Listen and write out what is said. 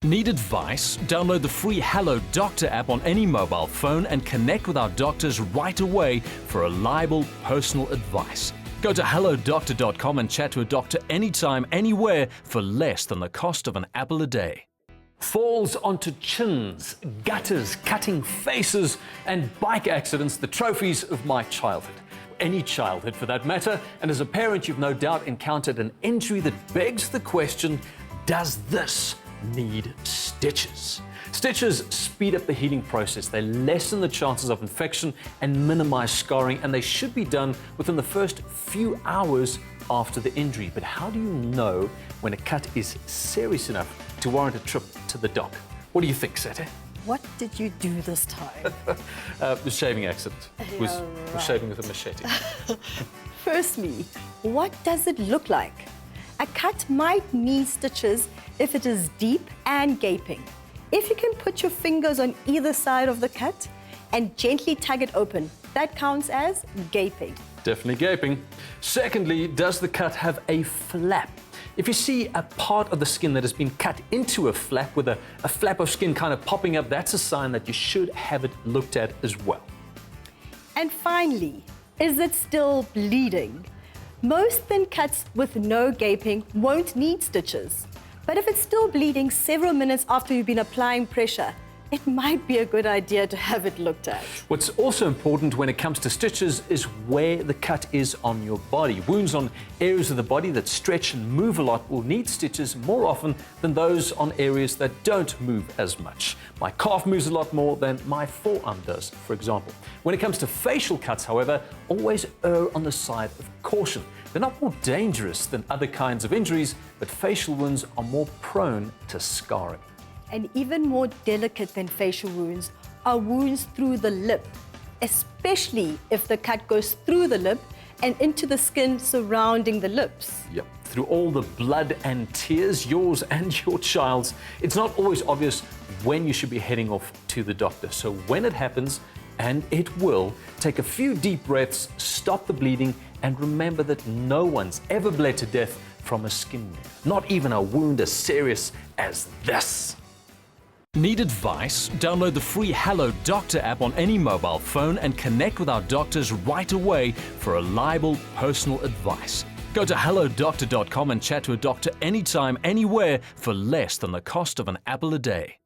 Need advice? Download the free Hello Doctor app on any mobile phone and connect with our doctors right away for reliable personal advice. Go to hellodoctor.com and chat to a doctor anytime, anywhere for less than the cost of an apple a day. Falls onto chins, gutters, cutting faces, and bike accidents, the trophies of my childhood. Any childhood for that matter, and as a parent you've no doubt encountered an injury that begs the question, does this need stitches? Stitches speed up the healing process, they lessen the chances of infection and minimize scarring, and they should be done within the first few hours after the injury. But how do you know when a cut is serious enough to warrant a trip to the doc? What do you think, Sete? What did you do this time? The shaving accident. Was shaving with a machete. Firstly, what does it look like? A cut might need stitches if it is deep and gaping. If you can put your fingers on either side of the cut and gently tug it open, that counts as gaping. Definitely gaping. Secondly, does the cut have a flap? If you see a part of the skin that has been cut into a flap with a flap of skin kind of popping up, that's a sign that you should have it looked at as well. And finally, is it still bleeding? Most thin cuts with no gaping won't need stitches. But if it's still bleeding several minutes after you've been applying pressure, it might be a good idea to have it looked at. What's also important when it comes to stitches is where the cut is on your body. Wounds on areas of the body that stretch and move a lot will need stitches more often than those on areas that don't move as much. My calf moves a lot more than my forearm does, for example. When it comes to facial cuts, however, always err on the side of caution. They're not more dangerous than other kinds of injuries, but facial wounds are more prone to scarring. And even more delicate than facial wounds are wounds through the lip, especially if the cut goes through the lip and into the skin surrounding the lips. Yep. Through all the blood and tears, yours and your child's, it's not always obvious when you should be heading off to the doctor. So when it happens, and it will, take a few deep breaths, stop the bleeding, and remember that no one's ever bled to death from a skin wound, not even a wound as serious as this. Need advice? Download the free Hello Doctor app on any mobile phone and connect with our doctors right away for reliable personal advice. Go to hellodoctor.com and chat to a doctor anytime, anywhere for less than the cost of an apple a day.